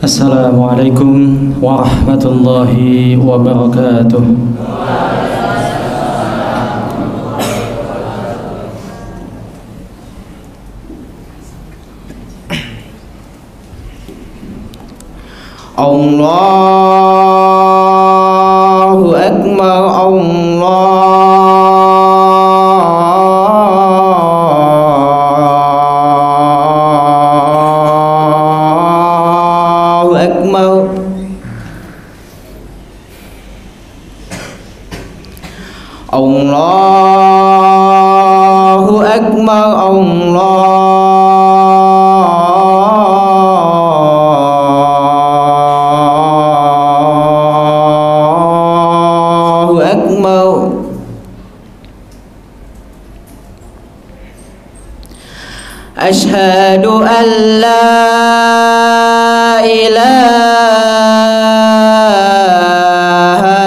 Assalamualaikum warahmatullahi wabarakatuh. Allahu Akbar, Allahu Akbar. Allahu Akbar, Allahu Akbar. Asyhadu an la ilaha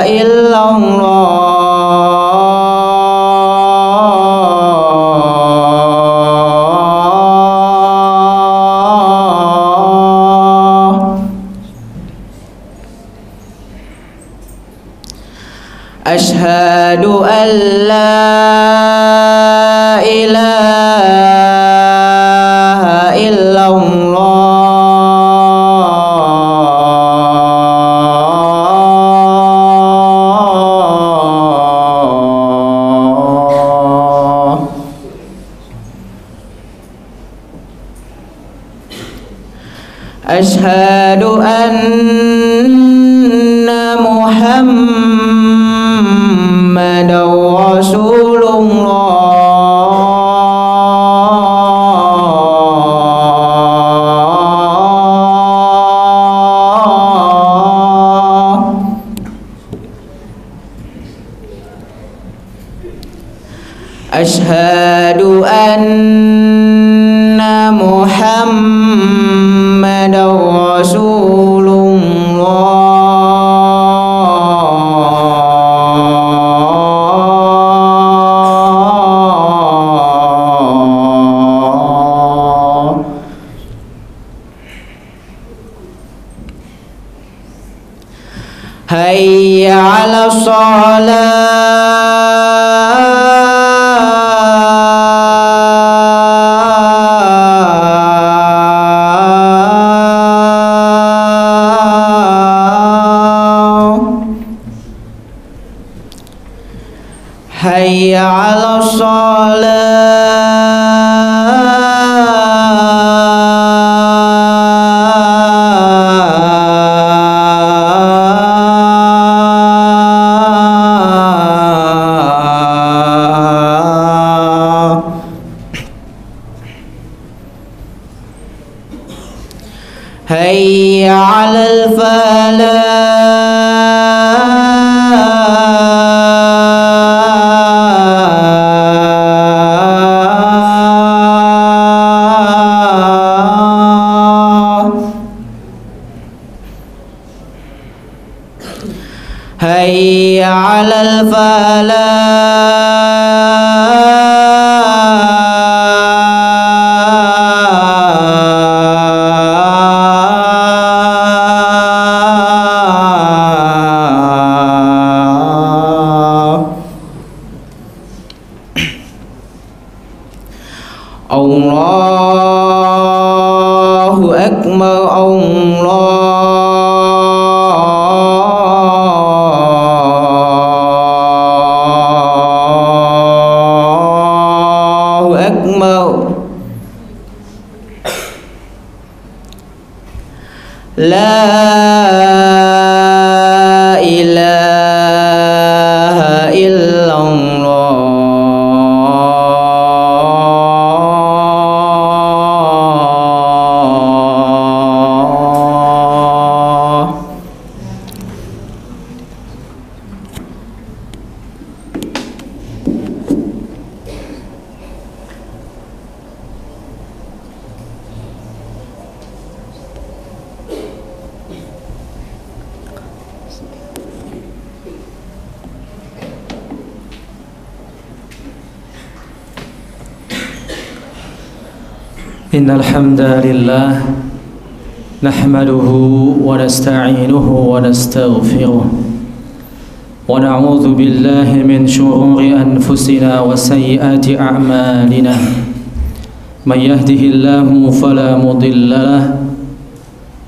illallah. Asyhadu an la ilaha illallah. Asyhadu anna Muhammadar Rasulullah. Asyhadu anna Muhammadar Rasulullah. Hayya 'alas shalah. Hayya 'alas shalah. Hayya 'alal falah. Hayya 'alal falah. Allahu Akbar, Allahu Akbar. La ilaha illallah. Innal hamdalillah نحمده ونستعينه ونستغفره ونعوذ بالله من شرور أنفسنا وسيئات أعمالنا من يهده الله فلا مضل له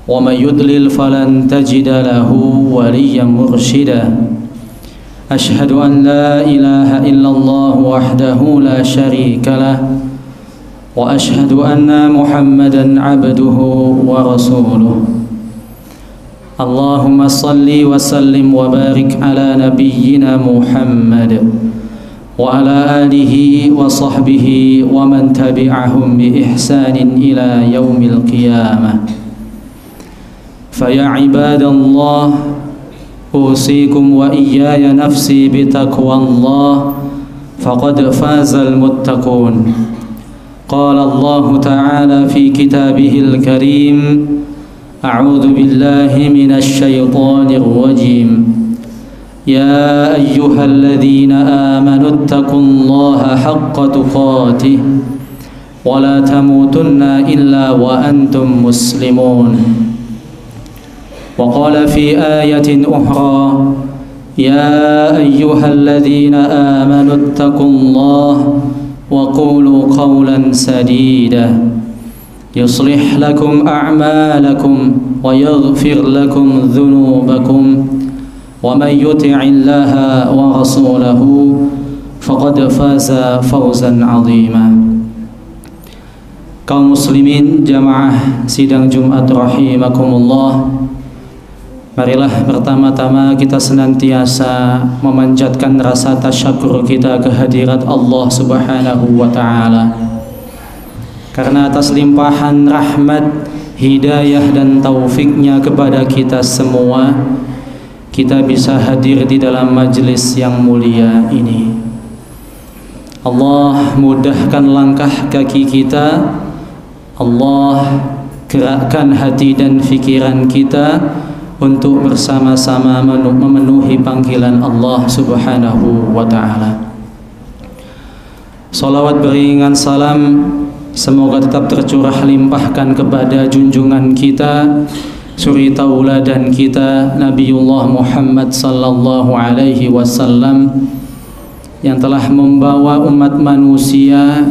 ومن يضلل فلن تجد له وليا مرشدا أشهد أن لا إله إلا الله وحده لا شريك له وأشهد أن محمدا عبده ورسوله اللهم صل وسلم وبارك على نبينا محمد وعلى آله وصحبه ومن تبعهم بإحسان إلى يوم القيامة فيا عباد الله أوصيكم وإياي نفسي بتقوى الله فقد فاز المتقون قال الله تعالى في كتابه الكريم أعوذ بالله من الشيطان الرجيم يا أيها الذين آمنوا اتقوا الله حق تقاته ولا تموتن إلا وأنتم مسلمون وقال في آية أخرى يا أيها الذين آمنوا اتقوا الله وقولوا قولا سديدا يصلح لكم أعمالكم ويغفر لكم ذنوبكم ومن يطع الله ورسوله فقد فاز فوزا عظيما. Kaum muslimin jamaah sidang Jumat rahimakumullah, marilah pertama-tama kita senantiasa memanjatkan rasa tasyakur kita kehadirat Allah Subhanahu wa Ta'ala, karena atas limpahan rahmat, hidayah dan taufiknya kepada kita semua, kita bisa hadir di dalam majelis yang mulia ini. Allah mudahkan langkah kaki kita, Allah gerakkan hati dan pikiran kita untuk bersama-sama memenuhi panggilan Allah Subhanahu wa Ta'ala. Salawat beriringan salam semoga tetap tercurah limpahkan kepada junjungan kita, suri tauladan kita, Nabiullah Muhammad sallallahu alaihi wasallam, yang telah membawa umat manusia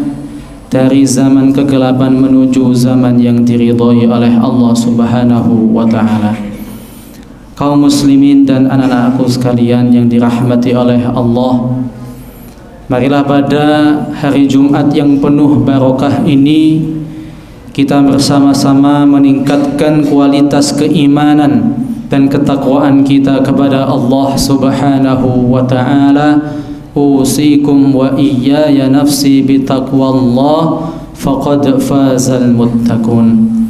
dari zaman kegelapan menuju zaman yang diridhai oleh Allah Subhanahu wa Ta'ala. Kaum muslimin dan anak-anakku sekalian yang dirahmati oleh Allah, marilah pada hari Jumat yang penuh barokah ini kita bersama-sama meningkatkan kualitas keimanan dan ketakwaan kita kepada Allah Subhanahu wa Ta'ala. Usikum wa iyaya nafsi bitaqwallah faqad fazal muttaqun.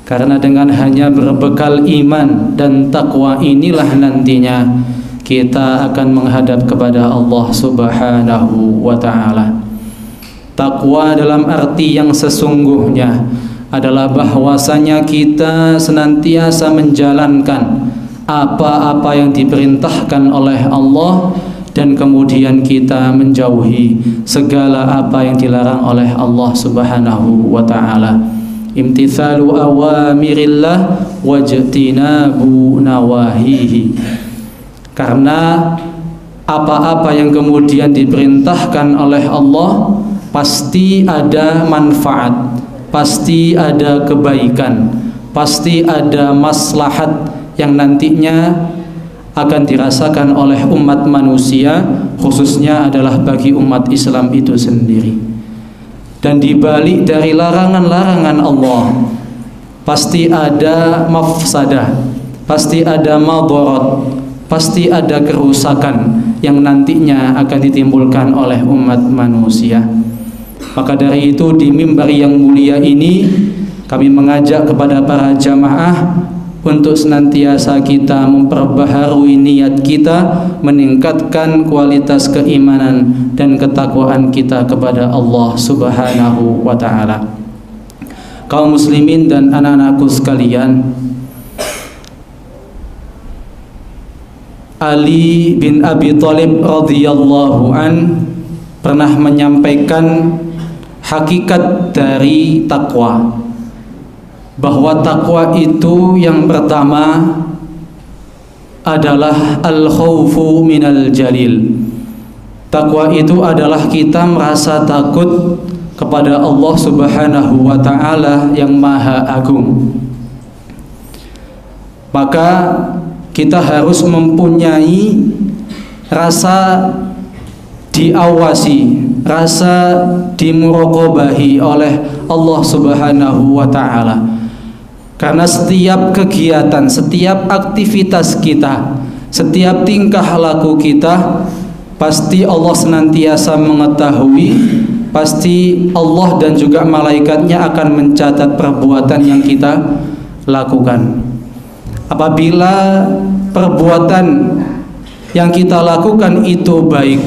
Karena dengan hanya berbekal iman dan takwa inilah nantinya kita akan menghadap kepada Allah Subhanahu wa Ta'ala. Takwa dalam arti yang sesungguhnya adalah bahwasanya kita senantiasa menjalankan apa-apa yang diperintahkan oleh Allah dan kemudian kita menjauhi segala apa yang dilarang oleh Allah Subhanahu wa Ta'ala. Imtithalu awamirillah wajtinabu nawahihi. Karena apa-apa yang kemudian diperintahkan oleh Allah pasti ada manfaat, pasti ada kebaikan, pasti ada maslahat yang nantinya akan dirasakan oleh umat manusia, khususnya adalah bagi umat Islam itu sendiri. Dan di balik dari larangan-larangan Allah pasti ada mafsadah, pasti ada madarat, pasti ada kerusakan yang nantinya akan ditimbulkan oleh umat manusia. Maka dari itu di mimbar yang mulia ini kami mengajak kepada para jamaah untuk senantiasa kita memperbaharui niat kita, meningkatkan kualitas keimanan dan ketakwaan kita kepada Allah Subhanahu wa Ta'ala. Kaum muslimin dan anak-anakku sekalian, Ali bin Abi Thalib radhiyallahu an pernah menyampaikan hakikat dari takwa. bahwa takwa itu yang pertama adalah al-khawfu minal jalil. Takwa itu adalah kita merasa takut kepada Allah Subhanahu wa ta'ala yang maha agung. Maka kita harus mempunyai rasa diawasi, rasa dimuraqabahi oleh Allah Subhanahu wa ta'ala. Karena setiap kegiatan, setiap aktivitas kita, setiap tingkah laku kita, pasti Allah senantiasa mengetahui, pasti Allah dan juga malaikatnya akan mencatat perbuatan yang kita lakukan. Apabila perbuatan yang kita lakukan itu baik,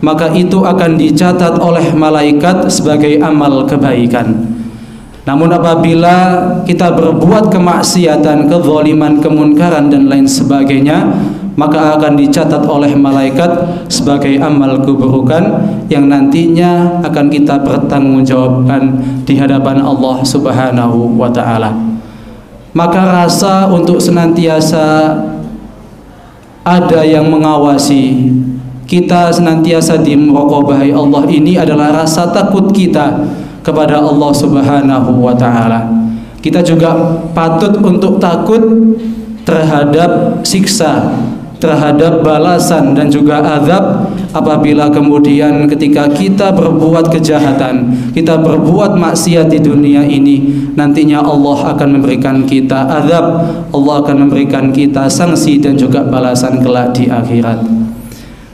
maka itu akan dicatat oleh malaikat sebagai amal kebaikan. Namun apabila kita berbuat kemaksiatan, kezaliman, kemunkaran dan lain sebagainya, maka akan dicatat oleh malaikat sebagai amal keburukan yang nantinya akan kita pertanggungjawabkan di hadapan Allah Subhanahu wa ta'ala. Maka rasa untuk senantiasa ada yang mengawasi kita, senantiasa dimuraqabahi Allah, ini adalah rasa takut kita kepada Allah Subhanahu wa ta'ala. Kita juga patut untuk takut terhadap siksa, terhadap balasan dan juga azab apabila kemudian ketika kita berbuat kejahatan, kita berbuat maksiat di dunia ini, nantinya Allah akan memberikan kita azab, Allah akan memberikan kita sanksi dan juga balasan kelak di akhirat.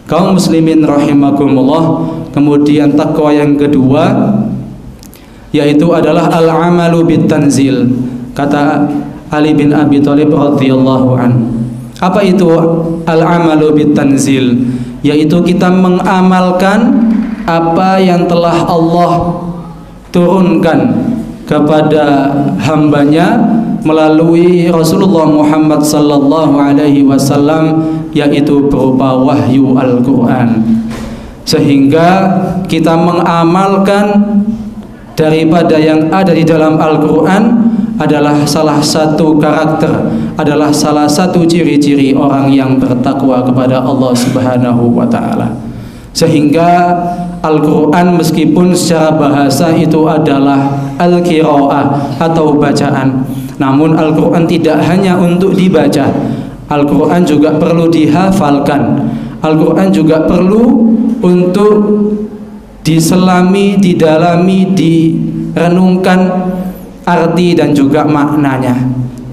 Kaum muslimin rahimakumullah, kemudian takwa yang kedua yaitu adalah al-amalu bit-tanzil. Kata Ali bin Abi Thalib radhiyallahu anhu, apa itu al-amalu bit-tanzil? Yaitu kita mengamalkan apa yang telah Allah turunkan kepada hambanya melalui Rasulullah Muhammad sallallahu alaihi wasallam, yaitu berupa wahyu Al-Quran, sehingga kita mengamalkan daripada yang ada di dalam Al-Quran adalah salah satu karakter, adalah salah satu ciri-ciri orang yang bertakwa kepada Allah Subhanahu wa ta'ala. Sehingga Al-Quran meskipun secara bahasa itu adalah al-qiraah atau bacaan, namun Al-Quran tidak hanya untuk dibaca, Al-Quran juga perlu dihafalkan, Al-Quran juga perlu untuk diselami, didalami, direnungkan arti dan juga maknanya.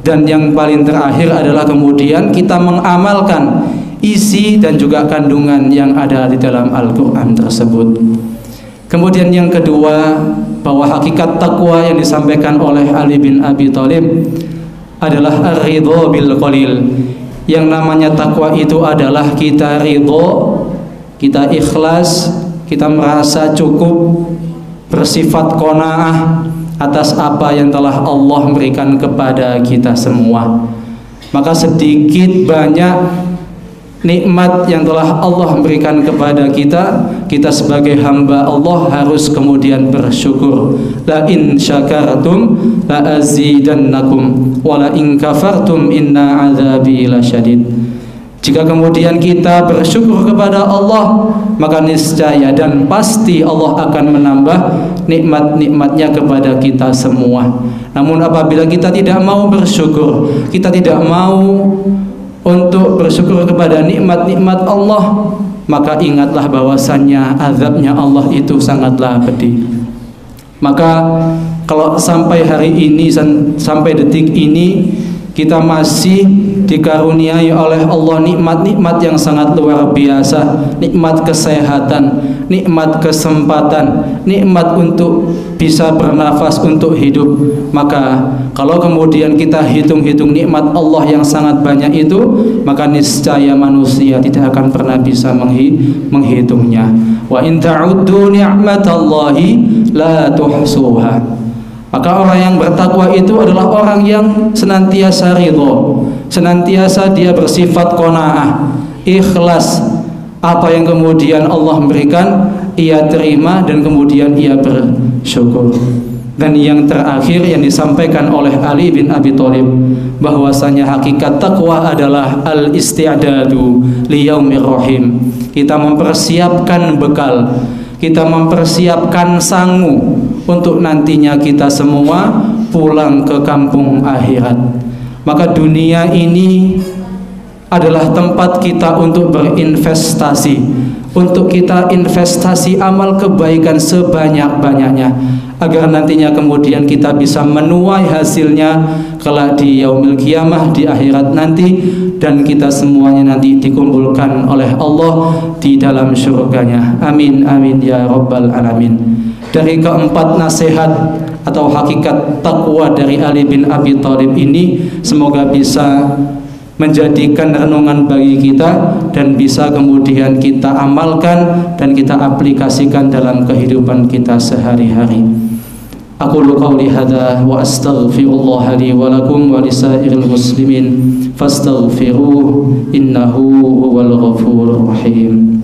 Dan yang paling terakhir adalah kemudian kita mengamalkan isi dan juga kandungan yang ada di dalam Al-Quran tersebut. Kemudian yang kedua, bahwa hakikat takwa yang disampaikan oleh Ali bin Abi Thalib adalah ar-ridho bil qalil. Yang namanya takwa itu adalah kita ridho, kita ikhlas, kita merasa cukup, bersifat qanaah atas apa yang telah Allah berikan kepada kita semua. Maka sedikit banyak nikmat yang telah Allah berikan kepada kita, kita sebagai hamba Allah harus kemudian bersyukur. La in syakartum la azidannakum wa la in kafartum inna azabi lasyadid. Jika kemudian kita bersyukur kepada Allah, maka niscaya dan pasti Allah akan menambah nikmat-nikmatnya kepada kita semua. Namun apabila kita tidak mau bersyukur, kita tidak mau untuk bersyukur kepada nikmat-nikmat Allah, maka ingatlah bahwasannya azabnya Allah itu sangatlah pedih. Maka kalau sampai hari ini, sampai detik ini, kita masih dikaruniai oleh Allah nikmat-nikmat yang sangat luar biasa, nikmat kesehatan, nikmat kesempatan, nikmat untuk bisa bernafas, untuk hidup. Maka kalau kemudian kita hitung-hitung nikmat Allah yang sangat banyak itu, maka niscaya manusia tidak akan pernah bisa menghitungnya. Wa in ta'uddu ni'matallahi la tuhsuha. Maka orang yang bertakwa itu adalah orang yang senantiasa ridho, senantiasa dia bersifat qanaah, ikhlas. Apa yang kemudian Allah berikan, ia terima dan kemudian ia bersyukur. Dan yang terakhir yang disampaikan oleh Ali bin Abi Thalib, bahwasanya hakikat takwa adalah al-isti'dadu liyaumir rahim. Kita mempersiapkan bekal, kita mempersiapkan sangu untuk nantinya kita semua pulang ke kampung akhirat. Maka dunia ini adalah tempat kita untuk berinvestasi, untuk kita investasi amal kebaikan sebanyak-banyaknya, agar nantinya kemudian kita bisa menuai hasilnya kelak di yaumil qiyamah, di akhirat nanti, dan kita semuanya nanti dikumpulkan oleh Allah di dalam surganya. Amin amin ya rabbal alamin. Dari keempat nasihat atau hakikat takwa dari Ali bin Abi Thalib ini semoga bisa menjadikan renungan bagi kita dan bisa kemudian kita amalkan dan kita aplikasikan dalam kehidupan kita sehari-hari. Aqulu qawli hadza wa astaghfirullah li wa lakum wa lisairil muslimin fastaghfiruhu innahu huwal ghafurur rahim.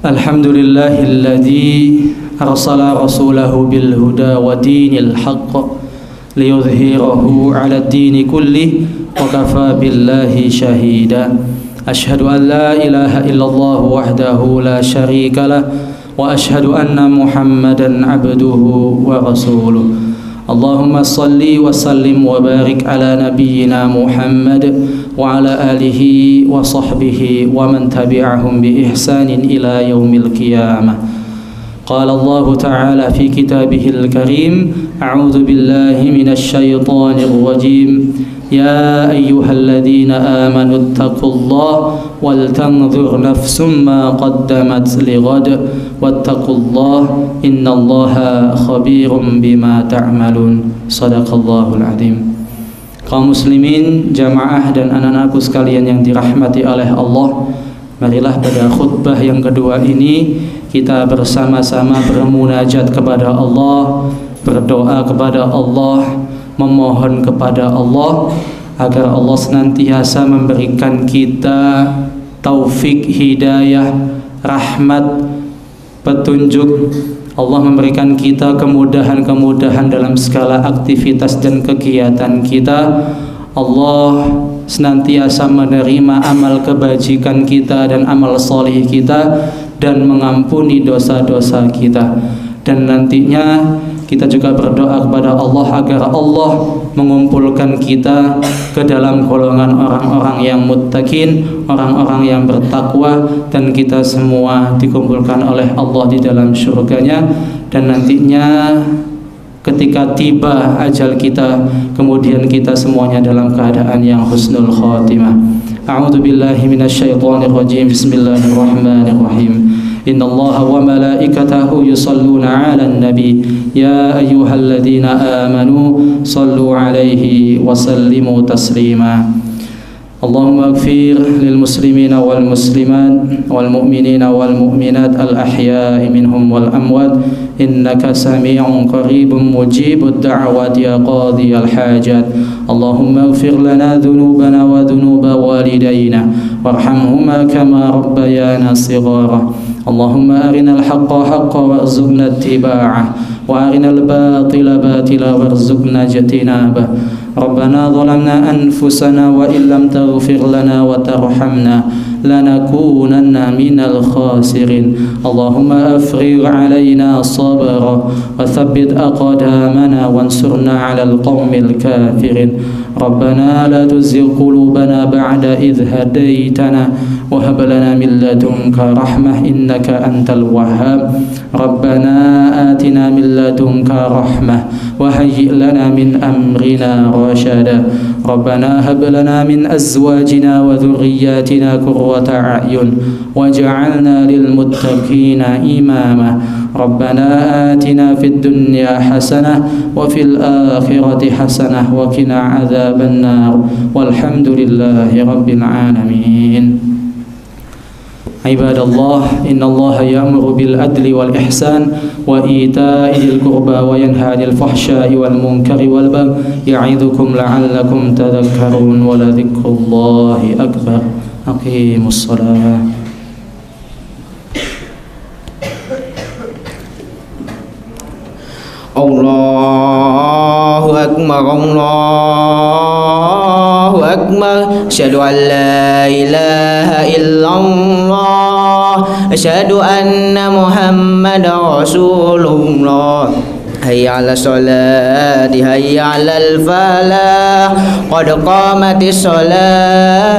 Alhamdulillahilladzi arsala rasulahu bil huda wa dinil haqq liyudhhirahu 'ala ad-dini kullih wa kafa billahi shahida. Ashhadu an la ilaha illallah wahdahu la syarika lah wa ashhadu anna Muhammadan 'abduhu wa rasuluh. Allahumma salli wa sallim wa barik ala nabiyyina Muhammad wa ala alihi wa sahbihi wa man tabi'ahum bi ihsanin ila yaumil qiyamah. Qala Allah ta'ala fi kitabihil karim, a'udzu billahi minasy syaithanir rajim. Ya ayyuhalladzina amanu taqullaha wal tanzur nafsum ma qaddamat lighad wattaqullaha innallaha khabirum bima ta'malun. Shadaqallahul azim. Kaum muslimin, jamaah dan anak-anakku sekalian yang dirahmati oleh Allah, marilah pada khutbah yang kedua ini kita bersama-sama bermunajat kepada Allah, berdoa kepada Allah, memohon kepada Allah agar Allah senantiasa memberikan kita taufik, hidayah, rahmat, petunjuk. Allah memberikan kita kemudahan-kemudahan dalam segala aktivitas dan kegiatan kita. Allah senantiasa menerima amal kebajikan kita dan amal soleh kita dan mengampuni dosa-dosa kita. Dan nantinya kita juga berdoa kepada Allah agar Allah mengumpulkan kita ke dalam golongan orang-orang yang muttaqin, orang-orang yang bertakwa, dan kita semua dikumpulkan oleh Allah di dalam surganya. Dan nantinya ketika tiba ajal kita, kemudian kita semuanya dalam keadaan yang husnul khatimah. A'udzu billahi minasyaitonir rajim. Bismillahirrahmanirrahim. Innallaha wa malaikatahu yusalluna 'alan nabi ya ayyuhalladzina amanu sallu 'alaihi wa sallimu taslima. Allahumma ighfir lil muslimina wal muslimat wal mu'minina wal mu'minat al ahya'i minhum wal amwat innaka sami'un qaribun mujibud da'wati ya qadiyal hajat. Allahumma ighfir lana dhunubana wa dhunuba walidayna warhamhuma kama rabbayana shighara. Allahumma arina al-haqqa haqqan warzuqna ittiba'ah wa arina al-batila batila warzuqna ijtinabah. Rabbana zalamna anfusana wa illam taghfir lana wa tarhamna lanakunanna minal khasirin. Allahumma afrigh alaina sabra wa thabbit aqdamana wansurna 'alal qaumil kafirin. Rabbana la tuzigh qulubana ba'da idh hadaytana wa hab lana min ladunka rahmah innaka antal wahhab. Rabbana atina min ladunka rahmah wa hayyi' lana min amrina rashada. Rabbana hab lana min azwajina wa dhurriyyatina qurrata a'yun waj'alna lil muttaqina imama. Rabbana atina fid dunya hasanah wa fil akhirati hasanah wa qina adzabannar. Walhamdulillahi rabbil alamin. عباد الله إن الله يأمر بالعدل والإحسان وإيتاء ذي القربى وينهى عن الفحشاء والمنكر والبغي يعظكم لعلكم تذكرون ولذكر الله أكبر أقيموا الصلاة الله أكبر الله أكبر أشهد أن لا إله إلا الله أشهد أن محمد رسول الله هيا على الصلاة هيا على الفلاح قد قامت الصلاة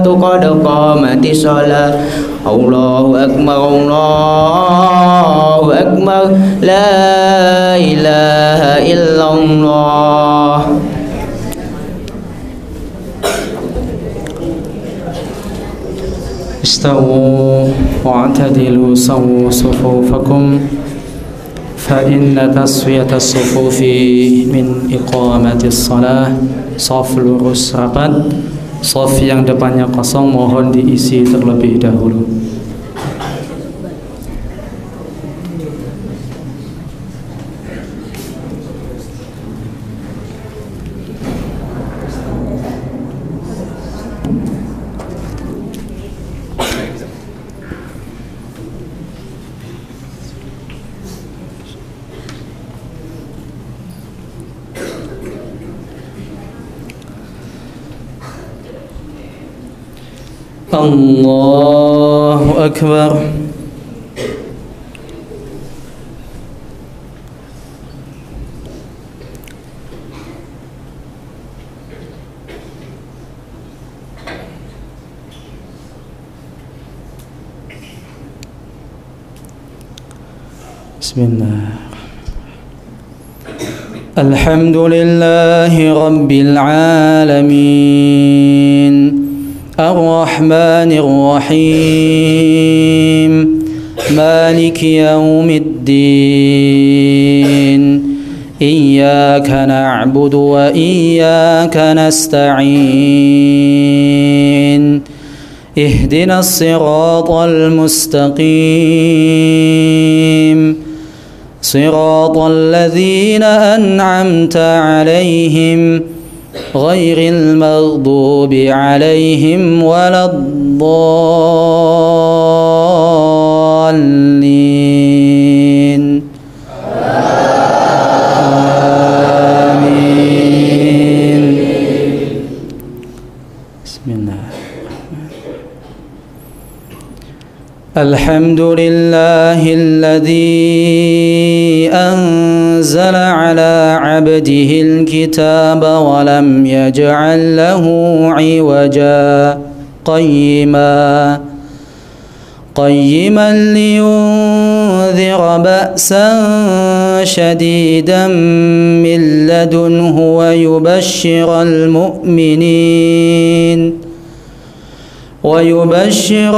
قد قامت الصلاة الله أكبر الله أكبر لا إله إلا الله استووا واعتدلوا سووا صفوفكم فإن تسوية الصفوف من إقامة الصلاة. Shaf lurus rapat, shaf yang depannya kosong mohon diisi terlebih dahulu. Allahu Akbar. Bismillah. Alhamdulillahi Rabbil Alamin الرحمن الرحيم مالك يوم الدين إياك نعبد وإياك نستعين اهدنا الصراط المستقيم صراط الذين أنعمت عليهم غير المغضوب عليهم ولا الضالين آمين. بسم الله. الحمد لله الذي أنزل على عبده الكتاب ولم يجعل له عوجا قيما لينذر بأسا شديدا من لدنه ويبشر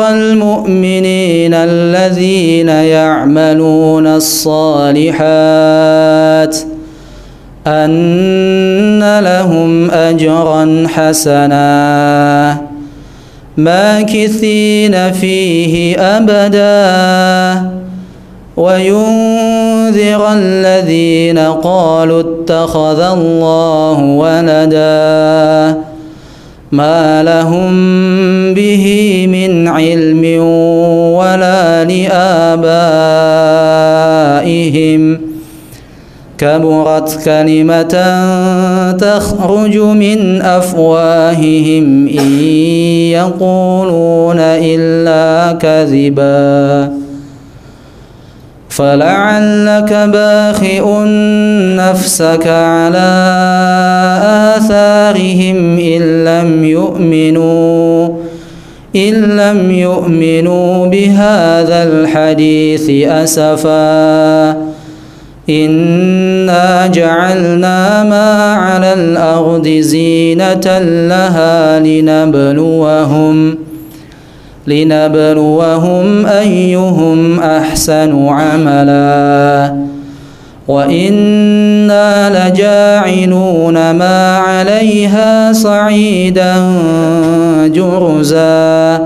المؤمنين الذين يعملون الصالحات أن لهم أجرا حسنا ماكثين فيه أبدا وينذر الذين قالوا اتخذ الله ولدا ما لهم به من علم ولا لآبائهم كبرت كلمة تخرج من أفواههم إن يقولون إلا كذبا فلعلك باخئ نفسك على آثارهم إن لم يؤمنوا بهذا الحديث أسفا إنا جعلنا ما على الأرض زينة لها لنبلوهم أيهم أحسن عملا وإنا لجاعلون ما عليها صعيدا جرزا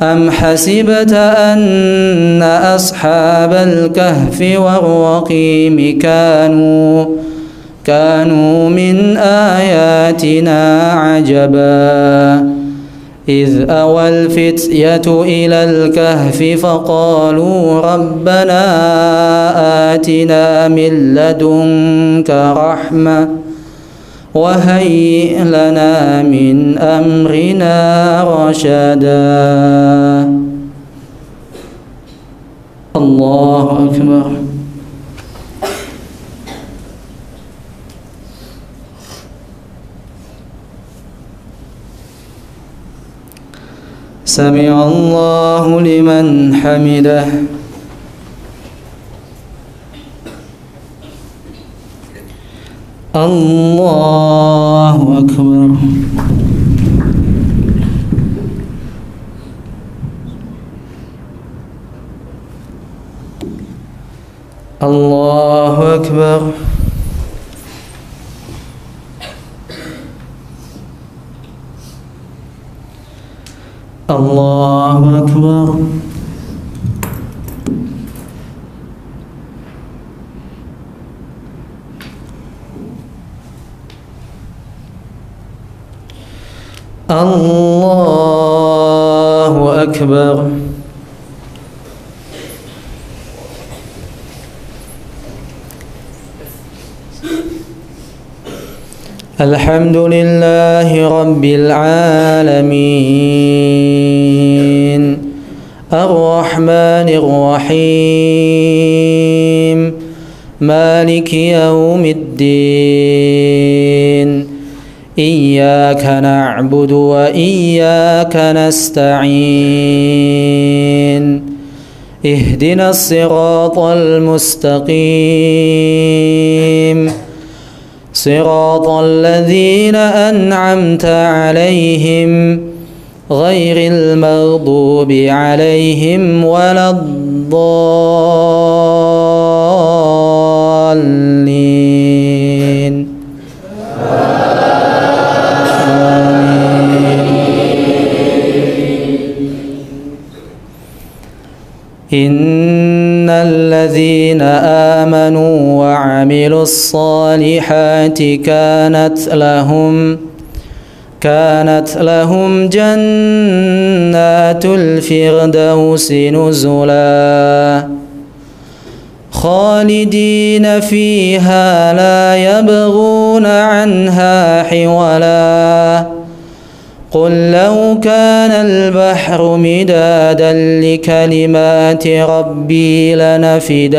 أم حسبت أن أصحاب الكهف والرقيم كانوا من آياتنا عجبا إذ أوى الفتية إلى الكهف فقالوا ربنا آتنا من لدنك رحمة وهيئ لنا من أمرنا رشدا. الله أكبر. سمع الله لمن حمده. الله أكبر. الله أكبر. الله أكبر. الله أكبر. الحمد لله رب العالمين الرحمن الرحيم مالك يوم الدين إياك نعبد وإياك نستعين اهدنا الصراط المستقيم صراط الذين أنعمت عليهم غير المغضوب عليهم ولا الضالين. إن الذين آمنوا وعملوا الصالحات كانت لهم جنات الفردوس نزلا خالدين فيها لا يبغون عنها حولا. قل لو كان البحر مدادا لكلمات ربي لنفد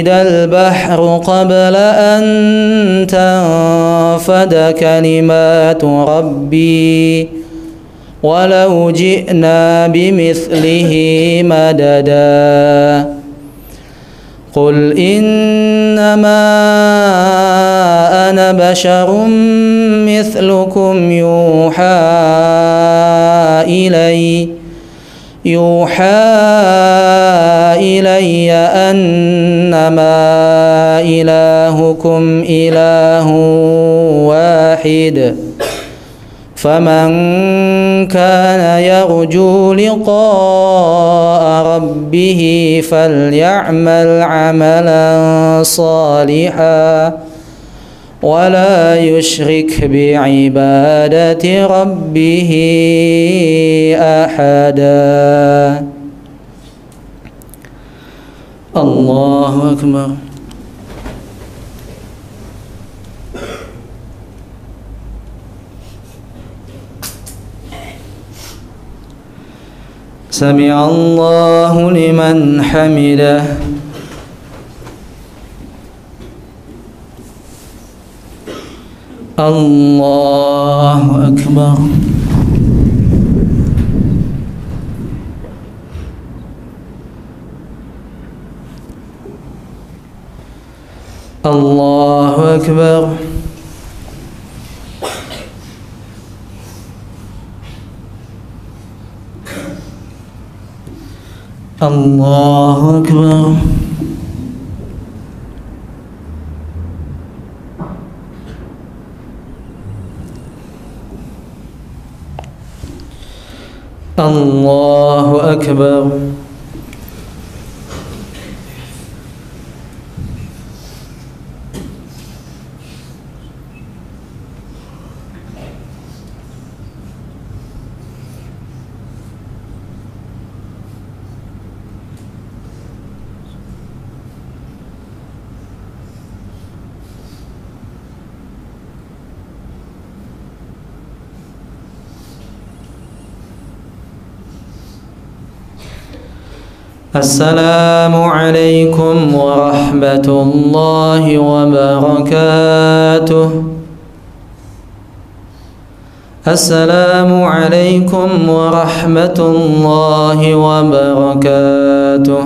البحر قبل أن تنفد كلمات ربي ولو جئنا بمثله مددا. قل إنما أنا بشر مثلكم يوحى إلي أنما إلهكم إله واحد فمن كان يرجو لقاء ربه فليعمل عملا صالحا ولا يشرك بعبادة ربه أحدا. الله أكبر. سمع الله لمن حمده. الله أكبر. الله أكبر. الله أكبر. الله أكبر. السلام عليكم ورحمة الله وبركاته. السلام عليكم ورحمة الله وبركاته.